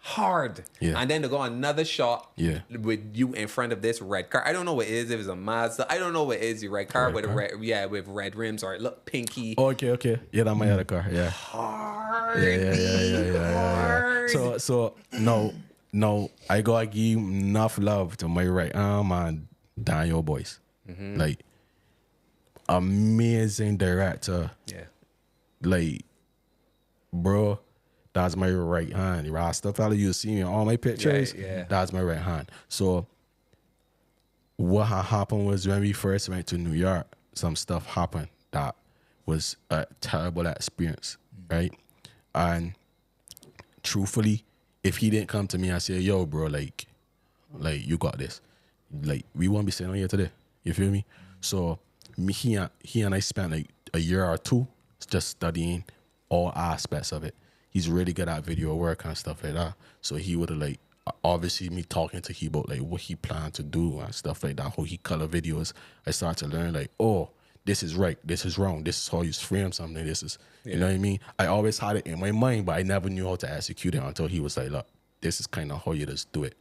Hard. Yeah. And then to go another shot with you in front of this red car. I don't know what it is, if it's a Mazda. I don't know what it is, the red car with with red rims or it look pinky. Okay. Yeah, that my other car. Yeah. Hard. Yeah. So no, I gotta give enough love to my right arm and Daniel Boys. Like, amazing director. Yeah. Like, bro, that's my right hand. The Rasta fella you see in all my pictures, Yeah. that's my right hand. So what had happened was when we first went to New York, some stuff happened that was a terrible experience, right? And truthfully, if he didn't come to me and say, yo, bro, like you got this, like, we won't be sitting here today. You feel me? So he and I spent like a year or 2 just studying all aspects of it. He's really good at video work and stuff like that. So he would have, like, obviously me talking to him about like what he planned to do and stuff like that, how he color videos. I started to learn like, oh, this is right, this is wrong, this is how you frame something, this is, you know what I mean? I always had it in my mind, but I never knew how to execute it until he was like, look, this is kind of how you just do it.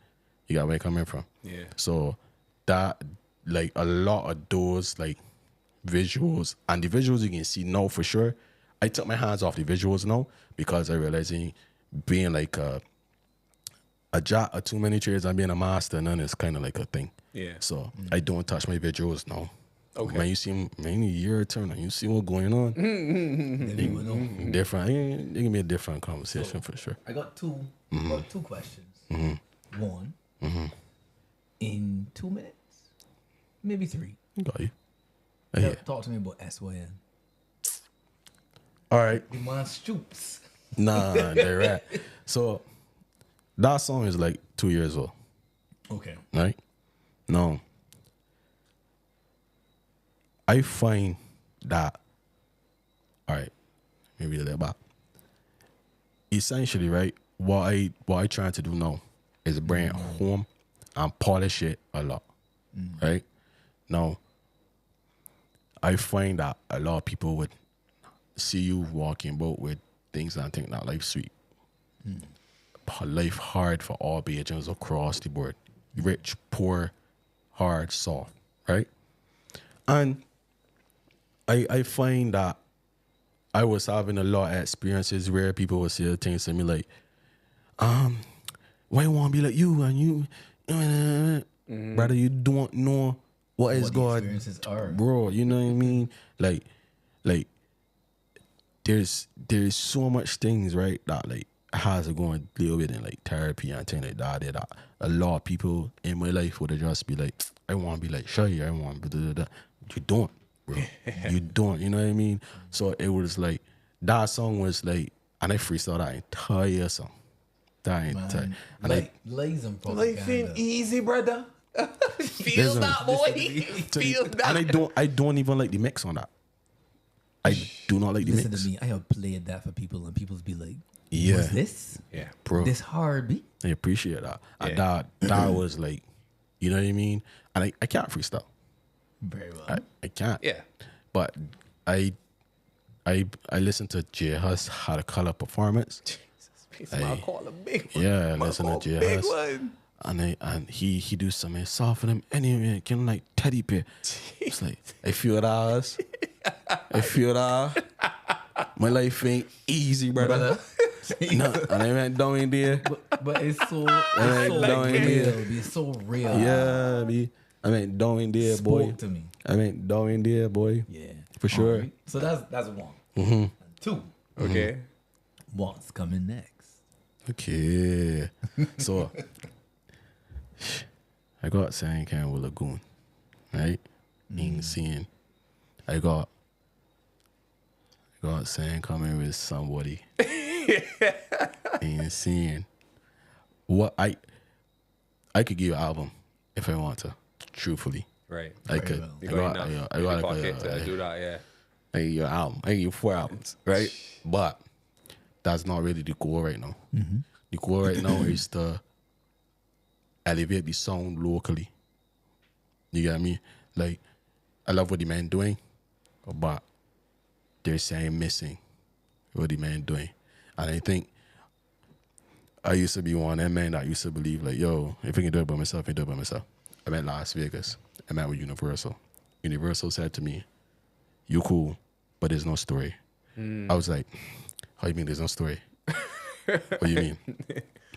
You got where I'm coming from? Yeah. So that, like, a lot of those, like, visuals, and the visuals you can see now for sure I took my hands off the visuals now because I realizing being like a jack of too many trades and being a master, none is kind of like a thing. Yeah. So I don't touch my visuals now. Okay. Man, you see, man, your turn and you see what's going on. Then you will know. Different. It can be a different conversation for sure. I got two questions. One, in 2 minutes, maybe 3. Got you. Yeah. Talk to me about SYN. All right. The man stoops. Nah, they're right. So that song is like 2 years old, Okay. right? No. I find that, all right, maybe a little bit. Essentially, right, what I trying to do now is bring it home and polish it a lot, right? Now, I find that a lot of people would see you walking about with things and think that life's sweet. Life hard for all Bajans across the board. Rich, poor, hard, soft, right? And I find that I was having a lot of experiences where people would say things to me like, why you want to be like you and you, brother, you don't know what is What the God, experiences are. bro, you know what I mean? Like there's so much things, right, that like I had to go and deal with in like therapy and things like that a lot of people in my life would have just be like, I want to be like Shai, I want to do that. You don't, bro. You don't, you know what I mean? So it was like, that song was like, and I freestyled that entire song. That entire, Man, and like, lays and Life ain't easy, brother. Feel Listen, that, boy. Feel that. and I don't even like the mix on that. I do not like the Listen mix. to me. I have played that for people, and people's be like, Yeah, "Was this Yeah. bro. this hard beat?" I appreciate that. And Yeah. that was like, you know what I mean? And I can't freestyle. Very well. I can't. Yeah. But I listened to J Hus had a color performance. Jesus, I call a big one. Yeah, Man, listen call to J big Hus. one. And he do something soft for them anyway, kind of like teddy bear. It's like I feel that. I feel that. My life ain't easy, brother. No, and I went down in there. But it's so like real. It's so real. Yeah, me. I went down in there, boy. Spoke to me. I went down in there, boy. Yeah, For sure. Alright. So that's one. Mm-hmm. And 2, Okay. what's coming next? Okay. So I got saying can with Lagoon, right? Ain't seeing. I got saying coming with somebody. Ain't seeing. What I could give you an album if I want to, truthfully. Right. I could. well. You I got got enough I in your got pocket to do that, yeah. I give you an album. I give you 4 albums, right? But that's not really the goal right now. The goal right now is to elevate the sound locally. You get me? Like, I love what the man doing, but there's saying missing what the man doing. And I think I used to be one of them men that used to believe like, yo, if I can do it by myself, I can do it by myself. I met Las Vegas. I met with Universal. Universal said to me, you cool, but there's no story. I was like, how you mean there's no story? What do you mean?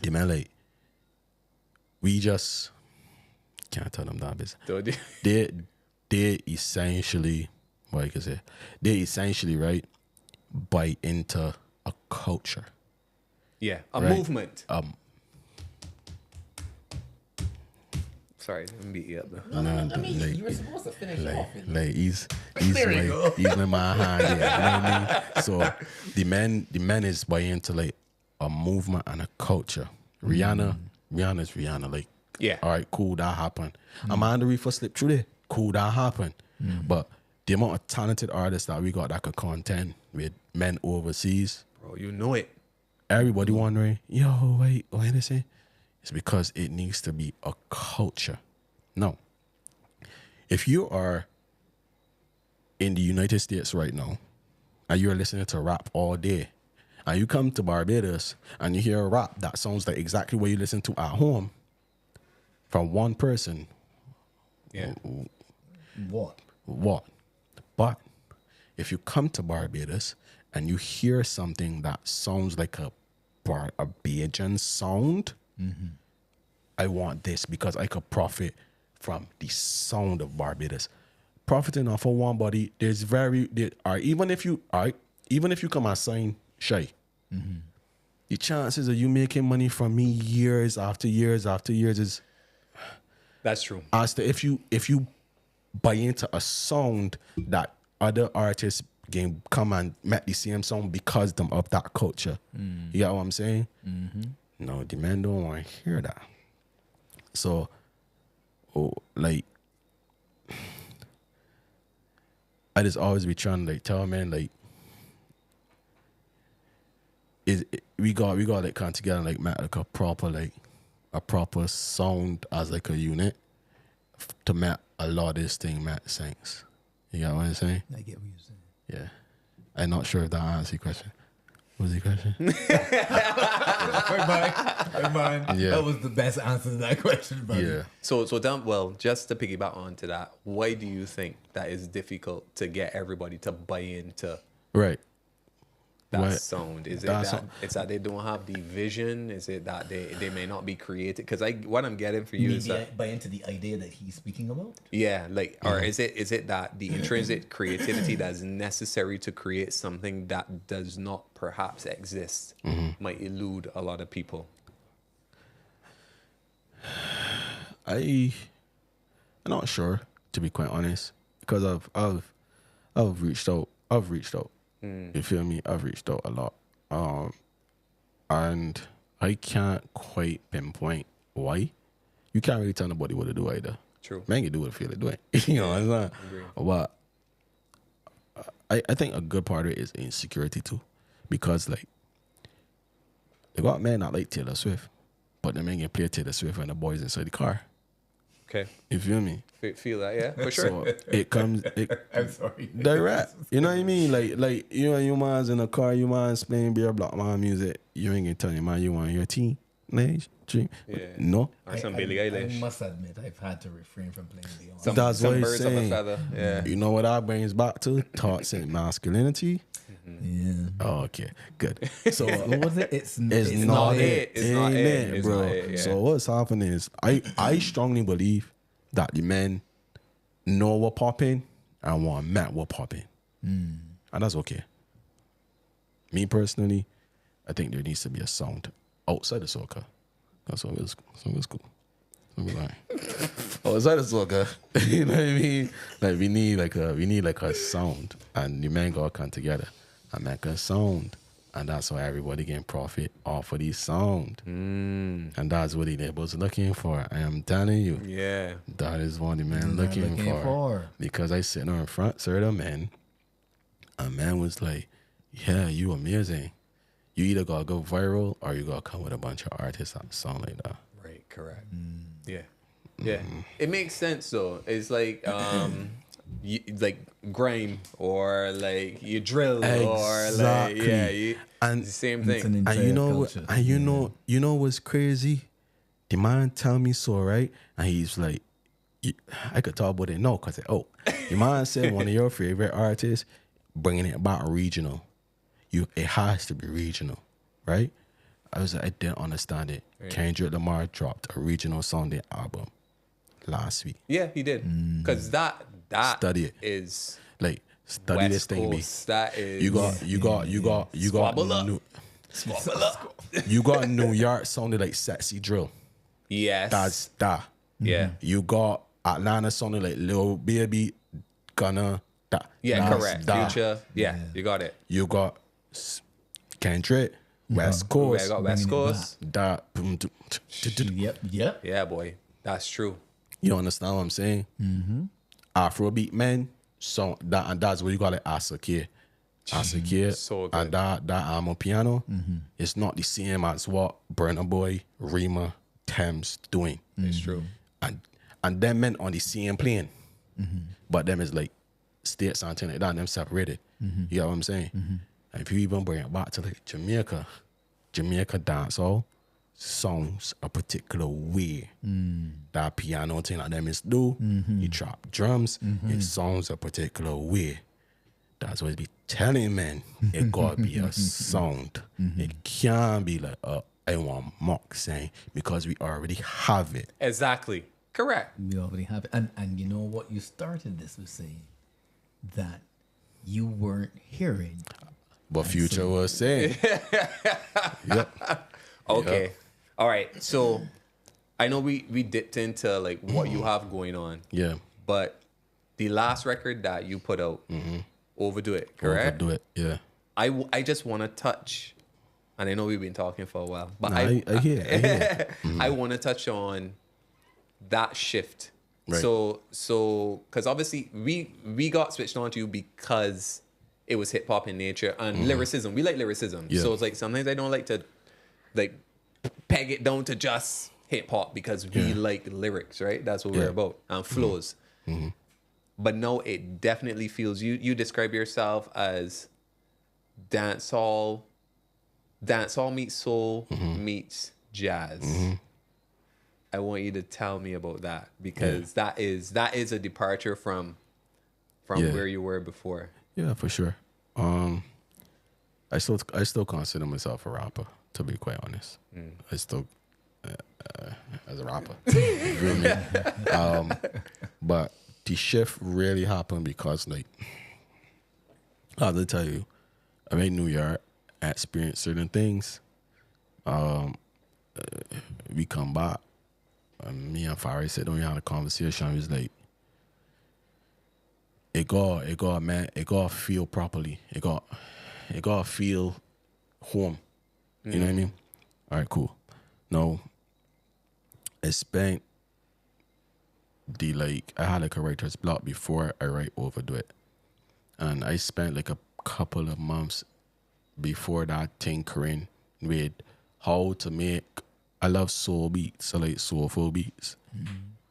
The man like, we just can't tell them that business. They essentially, what I can say, they essentially, right, buy into a culture. Yeah. A Right. movement. Sorry, let me beat you up though. You were supposed to finish off. Like he's There you go. like he's in my hand, yeah, you know what I mean? So the man is buying into like a movement and a culture. Rihanna's Rihanna, like Yeah. all right, cool, that happened. Amanda Reefer slipped through there, cool, that happened. But the amount of talented artists that we got that could contend with men overseas, Bro, you know it. everybody wondering, yo, wait, what did they say? It's because it needs to be a culture. No. If you are in the United States right now and you're listening to rap all day and you come to Barbados and you hear a rap that sounds like exactly what you listen to at home from one person, Yeah. What? what? But if you come to Barbados and you hear something that sounds like a Barbadian sound, I want this because I could profit from the sound of Barbados. Profiting off of one body, even if you come and sign Shai, the chances of you making money from me years after years after years is That's true. as to if you buy into a sound that other artists can come and make the same sound because them of that culture. You get what I'm saying? No, the men don't want to hear that. So, like, I just always be trying to like tell men like, we got like come together and like make like a proper sound as like a unit to make a lot of this thing make sense. You get what I'm saying? I get what you're saying. Yeah. I'm not sure if that answers your question. What was your question? Mine. Yeah. That was the best answer to that question, buddy. Yeah. So just to piggyback onto that, why do you think that is difficult to get everybody to buy into Right. that What? sound? Is it That that it's that they don't have the vision? Is it that they may not be creative? Because what I'm getting for you is Maybe that buy into the idea that he's speaking about. yeah, like or is it that the intrinsic creativity that's necessary to create something that does not perhaps exist might elude a lot of people? I'm not sure, to be quite honest, because I've reached out. You feel me? I've reached out a lot, and I can't quite pinpoint why. You can't really tell nobody what to do either. True. Man, you do what you feel like doing. You know, it's not. But I think a good part of it is insecurity too, because like they got men that like Taylor Swift, but the men can play Taylor Swift when the boys inside the car. Okay. You feel me? Feel that, yeah, for sure. So it comes. I'm sorry. Direct. You know what I mean? Like you know, you man's in a car, you man's playing beer block man music. You ain't gonna tell your man you want your teenage dream. Yeah. No. Or some Billie Eilish. I must admit, I've had to refrain from playing Beyonce. Some, That's some what he's birds of a saying. feather. Yeah. You know what that brings back to? Toxic masculinity. Yeah. Oh, okay, good. So What was it? It's not it. It's not Ain't it. It's bro. not it, yeah. So what's happening is I strongly believe that the men know what popping and want Matt what popping. And that's okay. Me personally, I think there needs to be a sound outside of soca. That's all it's cool. So we like, outside of soca, you know what I mean? Like we need like a sound, and the men gotta come together and make a sound. And that's why everybody can profit off of the sound. And that's what the label's looking for. I am telling you. Yeah. That is what the man looking for. Because I sitting in front, sir, the man. A man was like, yeah, you amazing. You either gotta go viral or you gotta come with a bunch of artists that sound like that. Right, correct. Yeah. Yeah. It makes sense though. It's like like grime or like you drill or like Exactly. And it's the same thing. And you know what's crazy? The man tell me so, right? And he's like, I could talk about it no, cause the man said one of your favorite artists bringing it back regional. It has to be regional, right? I was like, I didn't understand it. Right. Kendrick Lamar dropped a regional Sunday album last week. Yeah, he did. Cause that study it. Is like study West this thing. Coast, that is you got Squabble up. You got New York sounded like sexy drill. Yes. That's that. Yeah. You got Atlanta sounded like Lil Baby, Gunna. That. Yeah, That's correct. that. Future. Yeah, you got it. You got Kendrick, West Coast. I got West Coast. That. Yep. Yeah, boy. That's true. You understand what I'm saying? Afrobeat men, so that's what you got like Asake. So good. And that Amo piano, it's not the same as what Burna Boy, Rima, Thames doing. It's true. And them men on the same plane. But them is like states and things like that, them separated. You know what I'm saying? And if you even bring it back to like Jamaica dancehall sounds a particular way. That piano thing like them is do. You drop drums, it sounds a particular way. That's what I be telling man. It gotta be a sound. It can't be like, I want mock saying because we already have it. Exactly. Correct. We already have it. And you know what? You started this with saying that you weren't hearing. But Future was saying. Yep. Okay. Yeah. All right. So I know we dipped into like what you have going on. Yeah. But the last record that you put out, Overdo It, correct? Do it. Yeah. I just want to touch, and I know we've been talking for a while, but Nah, I hear. I want to touch on that shift. Right. So because obviously we got switched on to you because it was hip hop in nature and lyricism. We like lyricism. Yeah. So it's like sometimes I don't like to like peg it down to just hip hop because we like lyrics, right? That's what we're about, and flows. But no, it definitely feels you describe yourself as dancehall meets soul meets jazz. I want you to tell me about that because that is a departure from where you were before. Yeah, for sure. I still consider myself a rapper, to be quite honest. I still as a rapper. You feel me? But the shift really happened because, like, I have to tell you, I'm in New York, I experienced certain things. We come back, and me and Farid sit down, we had a conversation. He was like, it got feel properly. It got feel home. You know what I mean? All right, cool. Now, I spent I had like a writer's block before I write Overdo It. And I spent like a couple of months before that tinkering with how to make, I love soul beats, so like soulful beats.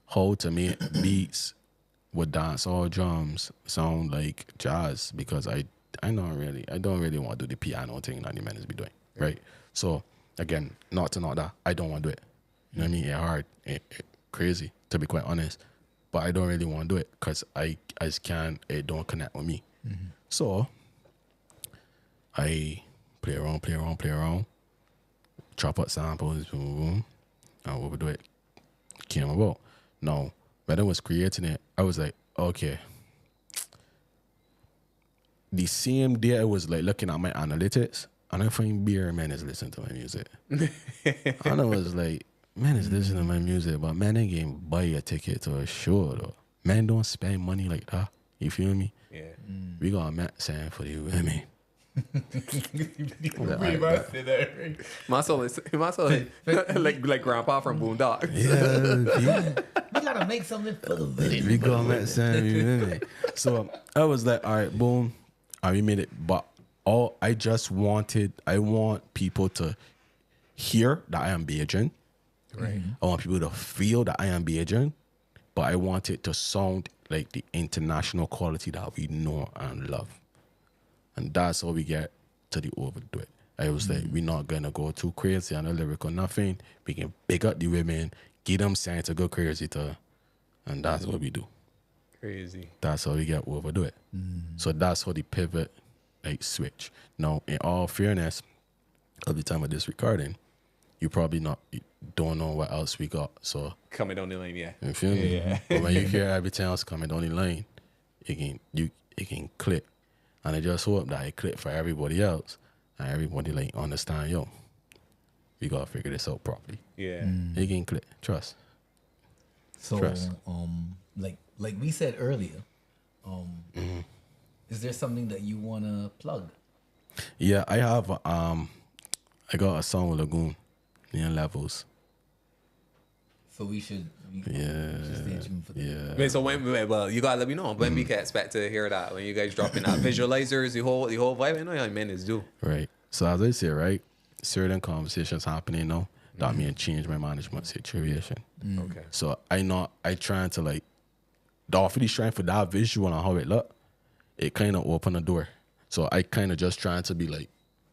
How to make beats with dancehall drums sound like jazz, because I don't really want to do the piano thing that the men is be doing, right? So again, not that I don't want to do it. You know what I mean? It's hard, it crazy, to be quite honest. But I don't really want to do it because I just can't, it don't connect with me. So I play around, chop up samples, boom, boom, and Overdo It came about. Now, when I was creating it, I was like, okay. The same day I was like looking at my analytics, and I find beer man is listening to my music. And I was like, man is listening to my music, but man ain't getting buy a ticket to a show though. Man don't spend money like that. You feel me? Yeah. We got a Matt saying for the women. Muscle is like grandpa from Boondocks. Yeah. We gotta make something for the village. We got a Matt saying for the women. So I was like, all right, boom. And we made it. But I want people to hear that I am Bajan. Right. I want people to feel that I am Bajan, but I want it to sound like the international quality that we know and love. And that's how we get to the Overdo It. I was like, we're not gonna go too crazy on the lyric or nothing. We can pick up the women, give them signs to go crazy to, and that's what we do. Crazy. That's how we get Overdo It. So that's how the pivot like switch. Now, in all fairness, at the time of this recording, you probably don't know what else we got. So Coming down the line, yeah. you feel me? Yeah. But when you hear everything else coming down the line, it can click. And I just hope that it click for everybody else, and everybody like understand, yo, we gotta figure this out properly. Yeah. It can click. Trust. So, Trust. like we said earlier, is there something that you wanna plug? Yeah, I have. I got a song with Lagoon, near Levels. So we should stay tuned for that. Yeah. Wait, so well, you gotta let me know when we can expect to hear that, when you guys dropping that visualizers, the whole vibe. I know how men is do. Right. So as I say, right, certain conversations happening now that may change my management situation. Okay. So I trying to like, the trying for that visual and how it look, it kind of open the door. So I kind of just trying to be like,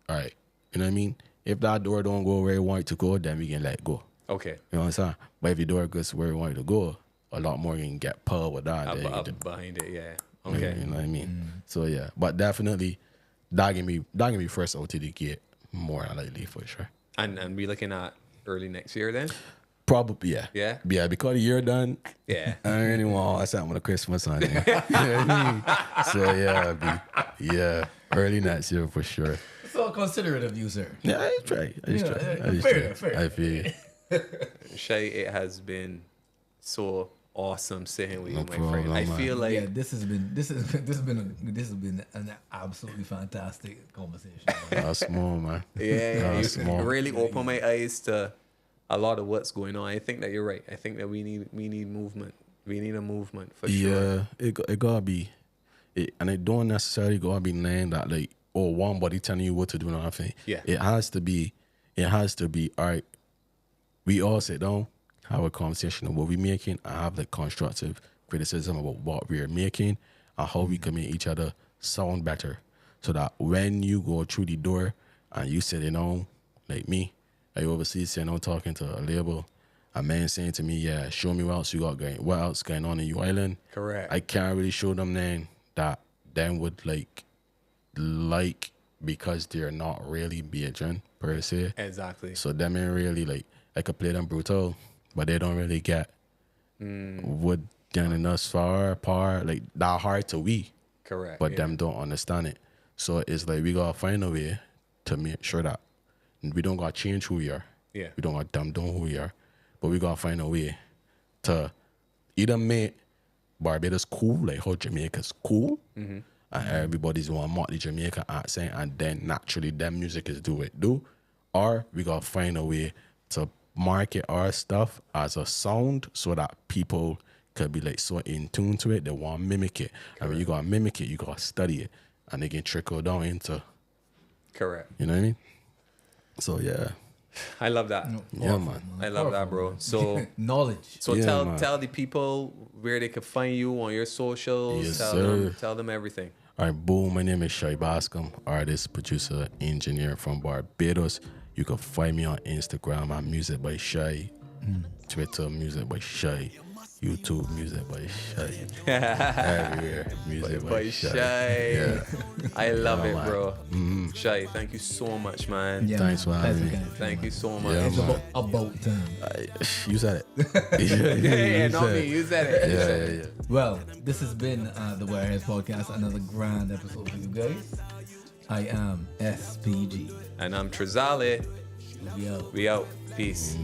all right, you know what I mean? If that door don't go where you want it to go, then we can let go. Okay. You know what I'm saying? But if your door goes where you want it to go, a lot more you can get power with that. Up behind it, yeah. Okay. You know what I mean? So yeah, but definitely that can be first out to the gate more likely for sure. And we looking at early next year then? Probably yeah. Yeah? Yeah, because the year done. Yeah. I don't really want something with a Christmas on it. You know what I mean? So yeah, early next year for sure. It's all considerate of you, sir. Yeah, I try. Fair. I feel Shay, it has been so awesome sitting with you, No my friend. I problem, feel like Yeah, this has been an absolutely fantastic conversation. that's more, man. yeah, you small. really opened my eyes to a lot of what's going on. I think that you're right. I think that we need movement. We need a movement for sure. Yeah, it gotta be, and it don't necessarily gotta be named that like one body telling you what to do and everything. Yeah. It has to be. All right. We all sit down, have a conversation of what we're making, and have like constructive criticism about what we're making and how we can make each other sound better, so that when you go through the door and you sitting down like me, I overseas sitting down talking to a label. A man saying to me, yeah, show me what else you got going. What else going on in your island? Correct. I can't really show them then that them would like because they're not really Bajan per se. Exactly. So them ain't really like I could play them brutal, but they don't really get what getting us far apart, like that hard to we. Correct. But them don't understand it. So it's like we gotta find a way to make sure that we don't gotta change who we are. Yeah. We don't gotta dumb down who we are. But we gotta find a way to either make Barbados cool, like how Jamaica's cool, and everybody's want mock the Jamaica accent, and then naturally them music is do what it do, or we gotta find a way to market our stuff as a sound so that people could be like so in tune to it they want to mimic it. And when you gotta mimic it, you gotta study it, and they can trickle down into, Correct. you know what I mean? So yeah, I love that. yeah, man. I love that, bro. So Knowledge. so Yeah, man. tell the people where they can find you on your socials. Yes, Tell them everything. All right, boom. My name is Shai Bascombe, artist, producer, engineer from Barbados. You can find me on Instagram at Music by Shai, Twitter Music by Shai, YouTube Music by Shai, everywhere Music by By Shai. Shy. Yeah. I love it, man. bro. Shy, thank you so much, man. Yeah, Thanks for man. having me. Pleasure, Thank you so much. Yeah, It's man. about time. You said it. Yeah, not said me. it. You said it. Yeah. Well, this has been the Wireheadz podcast, another grand episode for you guys. I am SPG. And I'm Trizale. We out. We out. Peace.